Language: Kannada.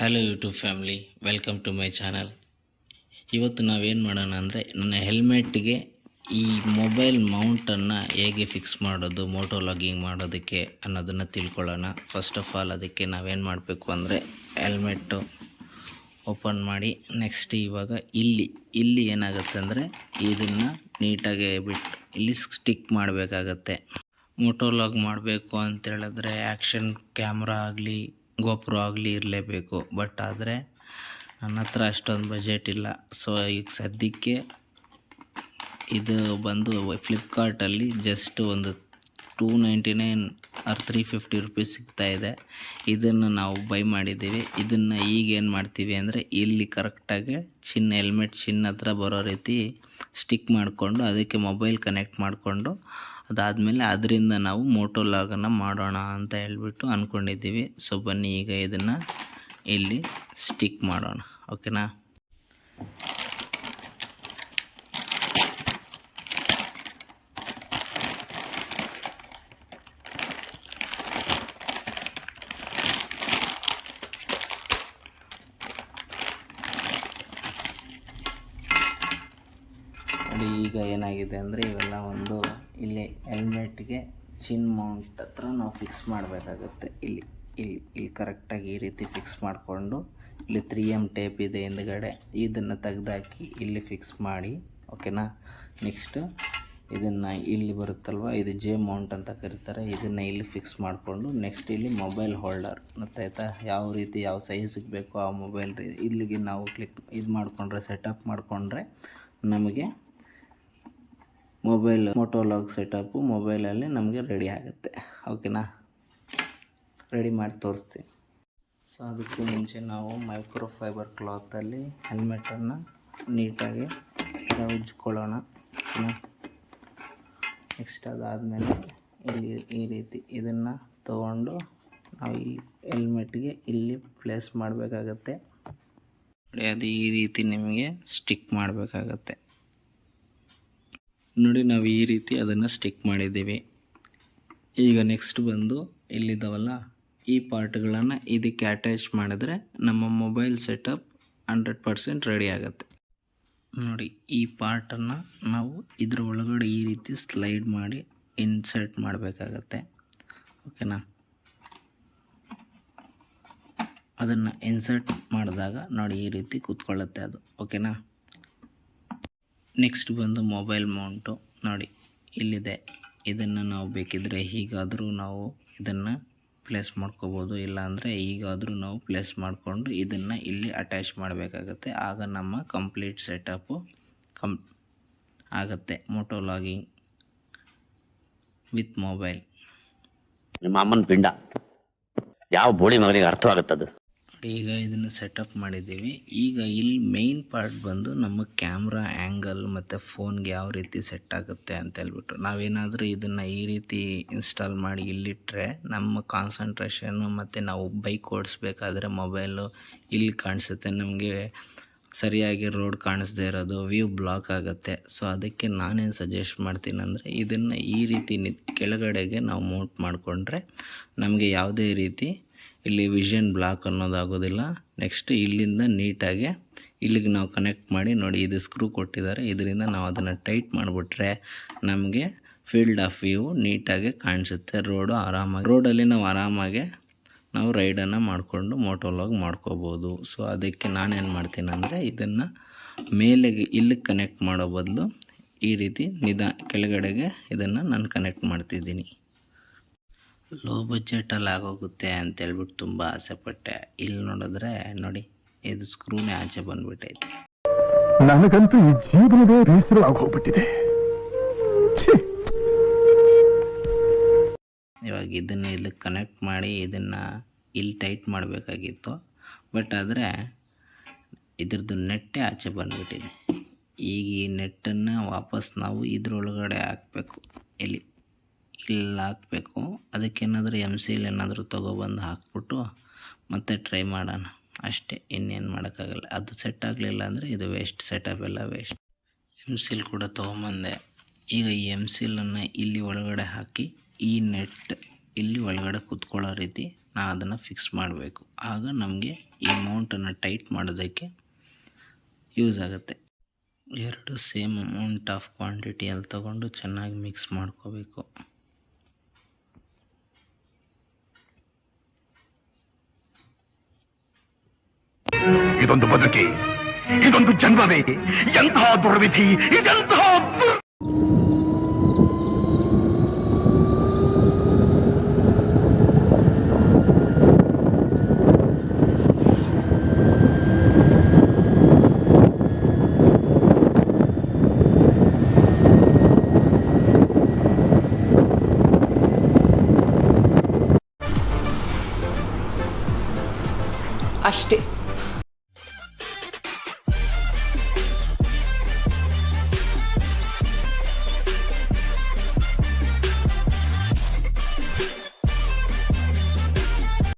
Hello YouTube family, welcome to my channel. ಇವತ್ತು ನಾವೇನು ಮಾಡೋಣ ಅಂದರೆ, ನನ್ನ ಹೆಲ್ಮೆಟ್ಗೆ ಈ ಮೊಬೈಲ್ ಮೌಂಟನ್ನು ಹೇಗೆ ಫಿಕ್ಸ್ ಮಾಡೋದು, ಮೋಟೋ ಲಾಗಿಂಗ್ ಮಾಡೋದಕ್ಕೆ ಅನ್ನೋದನ್ನು ತಿಳ್ಕೊಳ್ಳೋಣ. ಫಸ್ಟ್ ಆಫ್ ಆಲ್ ಅದಕ್ಕೆ ನಾವೇನು ಮಾಡಬೇಕು ಅಂದರೆ, ಹೆಲ್ಮೆಟ್ಟು ಓಪನ್ ಮಾಡಿ ನೆಕ್ಸ್ಟ್ ಇವಾಗ ಇಲ್ಲಿ ಏನಾಗುತ್ತೆ ಅಂದರೆ, ಇದನ್ನು ನೀಟಾಗಿ ಬಿಟ್ಟು ಇಲ್ಲಿ ಸ್ಟಿಕ್ ಮಾಡಬೇಕಾಗತ್ತೆ. ಮೋಟೋ ಲಾಗ್ ಮಾಡಬೇಕು ಅಂತೇಳಿದ್ರೆ ಆ್ಯಕ್ಷನ್ ಕ್ಯಾಮ್ರಾ ಆಗಲಿ ಗೋಪ್ರೋ ಆಗಲಿ ಇರಲೇಬೇಕು. ಬಟ್ ಆದರೆ ನನ್ನ ಹತ್ರ ಅಷ್ಟೊಂದು ಬಜೆಟ್ ಇಲ್ಲ. ಸೊ ಈಗ ಸದ್ಯಕ್ಕೆ ಇದು ಬಂದು ಫ್ಲಿಪ್ಕಾರ್ಟಲ್ಲಿ ಜಸ್ಟ್ ಒಂದು 299 ಆರ್ 350 ರುಪೀಸ್ ಸಿಗ್ತಾಯಿದೆ. ಇದನ್ನು ನಾವು ಬೈ ಮಾಡಿದ್ದೀವಿ. ಇದನ್ನು ಈಗೇನು ಮಾಡ್ತೀವಿ ಅಂದರೆ, ಇಲ್ಲಿ ಕರೆಕ್ಟಾಗಿ ಹೆಲ್ಮೆಟ್ ಹತ್ರ ಬರೋ ರೀತಿ ಸ್ಟಿಕ್ ಮಾಡಿಕೊಂಡು ಅದಕ್ಕೆ ಮೊಬೈಲ್ ಕನೆಕ್ಟ್ ಮಾಡಿಕೊಂಡು ಅದಾದಮೇಲೆ ಅದರಿಂದ ನಾವು ಮೋಟೋ ಲಾಗನ್ನು ಮಾಡೋಣ ಅಂತ ಹೇಳ್ಬಿಟ್ಟು ಅಂದ್ಕೊಂಡಿದ್ದೀವಿ. ಸೊ ಬನ್ನಿ ಈಗ ಇದನ್ನು ಇಲ್ಲಿ ಸ್ಟಿಕ್ ಮಾಡೋಣ, ಓಕೆನಾ. ಈಗ ಏನಾಗಿದೆ ಅಂದರೆ, ಇವೆಲ್ಲ ಒಂದು ಇಲ್ಲಿ ಹೆಲ್ಮೆಟ್ಗೆ ಮೌಂಟ್ ಹತ್ರ ನಾವು ಫಿಕ್ಸ್ ಮಾಡಬೇಕಾಗುತ್ತೆ. ಇಲ್ಲಿ ಕರೆಕ್ಟಾಗಿ ಈ ರೀತಿ ಫಿಕ್ಸ್ ಮಾಡಿಕೊಂಡು, ಇಲ್ಲಿ 3M ಟೇಪ್ ಇದೆ ಹಿಂದ್ಗಡೆ, ಇದನ್ನು ತೆಗೆದಾಕಿ ಇಲ್ಲಿ ಫಿಕ್ಸ್ ಮಾಡಿ, ಓಕೆನಾ. ನೆಕ್ಸ್ಟು ಇದನ್ನು ಇಲ್ಲಿ ಬರುತ್ತಲ್ವ, ಇದು ಮೌಂಟ್ ಅಂತ ಕರೀತಾರೆ, ಇದನ್ನು ಇಲ್ಲಿ ಫಿಕ್ಸ್ ಮಾಡಿಕೊಂಡು ನೆಕ್ಸ್ಟ್ ಇಲ್ಲಿ ಮೊಬೈಲ್ ಹೋಲ್ಡರ್ ಗೊತ್ತಾಯ್ತಾ, ಯಾವ ರೀತಿ ಯಾವ ಸೈಜಿಗೆ ಬೇಕೋ ಆ ಮೊಬೈಲ್ ಇಲ್ಲಿಗೆ ನಾವು ಮಾಡಿಕೊಂಡ್ರೆ, ಸೆಟಪ್ ಮಾಡಿಕೊಂಡ್ರೆ ನಮಗೆ ಮೊಬೈಲ್ ಮೋಟೋ ಲಾಗ್ ಸೆಟಪ್ಪು ಮೊಬೈಲಲ್ಲಿ ನಮಗೆ ರೆಡಿ ಆಗುತ್ತೆ, ಓಕೆನಾ. ರೆಡಿ ಮಾಡಿ ತೋರಿಸ್ತೀನಿ. ಸೊ ಅದಕ್ಕೆ ಮುಂಚೆ ನಾವು ಮೈಕ್ರೋ ಫೈಬರ್ ಕ್ಲಾತಲ್ಲಿ ಹೆಲ್ಮೆಟನ್ನು ನೀಟಾಗಿ ಉಜ್ಕೊಳ್ಳೋಣ, ಓಕೆನಾ. ನೆಕ್ಸ್ಟ್ ಅದಾದಮೇಲೆ ಇಲ್ಲಿ ಈ ರೀತಿ ಇದನ್ನು ತೊಗೊಂಡು ನಾವು ಈ ಹೆಲ್ಮೆಟ್ಗೆ ಇಲ್ಲಿ ಪ್ಲೇಸ್ ಮಾಡಬೇಕಾಗತ್ತೆ. ಅದು ಈ ರೀತಿ ನಿಮಗೆ ಸ್ಟಿಕ್ ಮಾಡಬೇಕಾಗತ್ತೆ ನೋಡಿ. ನಾವು ಈ ರೀತಿ ಅದನ್ನು ಸ್ಟಿಕ್ ಮಾಡಿದ್ದೀವಿ. ಈಗ ನೆಕ್ಸ್ಟ್ ಬಂದು ಇಲ್ಲಿದ್ದಾವಲ್ಲ ಈ ಪಾರ್ಟ್ಗಳನ್ನು ಇದಕ್ಕೆ ಅಟ್ಯಾಚ್ ಮಾಡಿದ್ರೆ ನಮ್ಮ ಮೊಬೈಲ್ ಸೆಟಪ್ 100% ರೆಡಿ ಆಗುತ್ತೆ ನೋಡಿ. ಈ ಪಾರ್ಟನ್ನು ನಾವು ಇದ್ರ ಒಳಗಡೆ ಈ ರೀತಿ ಸ್ಲೈಡ್ ಮಾಡಿ ಇನ್ಸರ್ಟ್ ಮಾಡಬೇಕಾಗತ್ತೆ, ಓಕೆನಾ. ಅದನ್ನು ಇನ್ಸರ್ಟ್ ಮಾಡಿದಾಗ ನೋಡಿ ಈ ರೀತಿ ಕೂತ್ಕೊಳ್ಳುತ್ತೆ ಅದು, ಓಕೆನಾ. ನೆಕ್ಸ್ಟ್ ಬಂದು ಮೊಬೈಲ್ ಮೌಂಟು ನೋಡಿ ಇಲ್ಲಿದೆ. ಇದನ್ನು ನಾವು ಬೇಕಿದ್ದರೆ ಹೀಗಾದರೂ ನಾವು ಇದನ್ನು ಪ್ಲೇಸ್ ಮಾಡ್ಕೋಬೋದು, ಇಲ್ಲಾಂದರೆ ಈಗಾದರೂ ನಾವು ಪ್ಲೇಸ್ ಮಾಡಿಕೊಂಡು ಇದನ್ನು ಇಲ್ಲಿ ಅಟ್ಯಾಚ್ ಮಾಡಬೇಕಾಗತ್ತೆ. ಆಗ ನಮ್ಮ ಕಂಪ್ಲೀಟ್ ಸೆಟಪ್ಪು ಆಗುತ್ತೆ, ಮೋಟೋ ಲಾಗಿಂಗ್ ವಿತ್ ಮೊಬೈಲ್. ನಿಮ್ಮ ಅಮ್ಮನ ಪಿಂಡ ಯಾವ ಬೋಳಿ ಮಗನಿಗೆ ಅರ್ಥವಾಗುತ್ತದೆ. ಈಗ ಇದನ್ನು ಸೆಟಪ್ ಮಾಡಿದ್ದೀವಿ. ಈಗ ಇಲ್ಲಿ ಮೇಯ್ನ್ ಪಾರ್ಟ್ ಬಂದು ನಮ್ಮ ಕ್ಯಾಮ್ರಾ ಆ್ಯಂಗಲ್ ಮತ್ತು ಫೋನ್ಗೆ ಯಾವ ರೀತಿ ಸೆಟ್ ಆಗುತ್ತೆ ಅಂತ ಹೇಳ್ಬಿಟ್ಟು, ನಾವೇನಾದರೂ ಇದನ್ನು ಈ ರೀತಿ ಇನ್ಸ್ಟಾಲ್ ಮಾಡಿ ಇಲ್ಲಿಟ್ಟರೆ ನಮ್ಮ ಕಾನ್ಸಂಟ್ರೇಷನ್ನು ಮತ್ತು ನಾವು ಬೈಕ್ ಓಡಿಸ್ಬೇಕಾದ್ರೆ ಮೊಬೈಲು ಇಲ್ಲಿ ಕಾಣಿಸುತ್ತೆ, ನಮಗೆ ಸರಿಯಾಗಿ ರೋಡ್ ಕಾಣಿಸ್ದೇ ಇರೋದು, ವ್ಯೂ ಬ್ಲಾಕ್ ಆಗುತ್ತೆ. ಸೊ ಅದಕ್ಕೆ ನಾನೇನು ಸಜೆಸ್ಟ್ ಮಾಡ್ತೀನಿ ಅಂದರೆ, ಇದನ್ನು ಈ ರೀತಿ ಕೆಳಗಡೆಗೆ ನಾವು ಮೌಂಟ್ ಮಾಡಿಕೊಂಡ್ರೆ ನಮಗೆ ಯಾವುದೇ ರೀತಿ ಇಲ್ಲಿ ವಿಷನ್ ಬ್ಲಾಕ್ ಅನ್ನೋದಾಗೋದಿಲ್ಲ. ನೆಕ್ಸ್ಟ್ ಇಲ್ಲಿಂದ ನೀಟಾಗಿ ಇಲ್ಲಿಗೆ ನಾವು ಕನೆಕ್ಟ್ ಮಾಡಿ ನೋಡಿ, ಇದು ಸ್ಕ್ರೂ ಕೊಟ್ಟಿದ್ದಾರೆ, ಇದರಿಂದ ನಾವು ಅದನ್ನು ಟೈಟ್ ಮಾಡಿಬಿಟ್ರೆ ನಮಗೆ ಫೀಲ್ಡ್ ಆಫ್ ವ್ಯೂ ನೀಟಾಗಿ ಕಾಣಿಸುತ್ತೆ. ರೋಡಲ್ಲಿ ನಾವು ಆರಾಮಾಗಿ ನಾವು ರೈಡನ್ನು ಮಾಡಿಕೊಂಡು ಮೋಟೋ ಲಾಗ್ ಮಾಡ್ಕೋಬೋದು. ಸೊ ಅದಕ್ಕೆ ನಾನೇನು ಮಾಡ್ತೀನಿ ಅಂದರೆ, ಇದನ್ನು ಮೇಲೆಗೆ ಇಲ್ಲಿಗೆ ಕನೆಕ್ಟ್ ಮಾಡೋ ಬದಲು ಈ ರೀತಿ ಕೆಳಗಡೆಗೆ ಇದನ್ನು ನಾನು ಕನೆಕ್ಟ್ ಮಾಡ್ತಿದ್ದೀನಿ. ಲೋ ಬಜೆಟಲ್ಲಿ ಆಗೋಗುತ್ತೆ ಅಂತೇಳ್ಬಿಟ್ಟು ತುಂಬ ಆಸೆಪಟ್ಟೆ. ಇಲ್ಲಿ ನೋಡಿದ್ರೆ ನೋಡಿ, ಇದು ಸ್ಕ್ರೂನೇ ಆಚೆ ಬಂದುಬಿಟ್ಟೈತೆ. ನನಗಂತೂ ಈ ಜೀವನವೇ ಬೇಸರ ಆಗೋಗ್ಬಿಟ್ಟಿದೆ. ಇವಾಗ ಇದನ್ನು ಇಲ್ಲಿ ಕನೆಕ್ಟ್ ಮಾಡಿ ಇದನ್ನು ಇಲ್ಲಿ ಟೈಟ್ ಮಾಡಬೇಕಾಗಿತ್ತು. ಬಟ್ ಆದರೆ ಇದ್ರದ್ದು ನೆಟ್ಟೇ ಆಚೆ ಬಂದುಬಿಟ್ಟಿದೆ. ಈಗ ಈ ನೆಟ್ಟನ್ನು ವಾಪಸ್ ನಾವು ಇದ್ರೊಳಗಡೆ ಹಾಕಬೇಕು, ಇಲ್ಲಿ ಹಾಕಬೇಕು. ಅದಕ್ಕೇನಾದರೂ MCL ಏನಾದರೂ ತೊಗೊಬಂದು ಹಾಕ್ಬಿಟ್ಟು ಮತ್ತೆ ಟ್ರೈ ಮಾಡೋಣ ಅಷ್ಟೇ, ಇನ್ನೇನು ಮಾಡೋಕ್ಕಾಗಲ್ಲ. ಅದು ಸೆಟ್ ಆಗಲಿಲ್ಲ ಅಂದರೆ ಇದು ವೇಸ್ಟ್, ಸೆಟಪ್ ಎಲ್ಲ ವೇಸ್ಟ್. MCL ಕೂಡ ತೊಗೊಂಬಂದೆ. ಈಗ ಈ MCLನ್ನು ಇಲ್ಲಿ ಒಳಗಡೆ ಹಾಕಿ ಈ ನೆಟ್ ಇಲ್ಲಿ ಒಳಗಡೆ ಕೂತ್ಕೊಳ್ಳೋ ರೀತಿ ನಾನು ಅದನ್ನು ಫಿಕ್ಸ್ ಮಾಡಬೇಕು. ಆಗ ನಮಗೆ ಈ ಮೌಂಟನ್ನು ಟೈಟ್ ಮಾಡೋದಕ್ಕೆ ಯೂಸ್ ಆಗುತ್ತೆ. ಎರಡು ಸೇಮ್ ಅಮೌಂಟ್ ಆಫ್ ಕ್ವಾಂಟಿಟಿಯಲ್ಲಿ ತಗೊಂಡು ಚೆನ್ನಾಗಿ ಮಿಕ್ಸ್ ಮಾಡ್ಕೋಬೇಕು. ಇದೊಂದು ಬದುಕಿ, ಇದೊಂದು ಜನ್ಮವೇ, ಎಂತಹ ದುರ್ವಿಧಿ, ಇದೆಂತಹ ಅಷ್ಟೇ.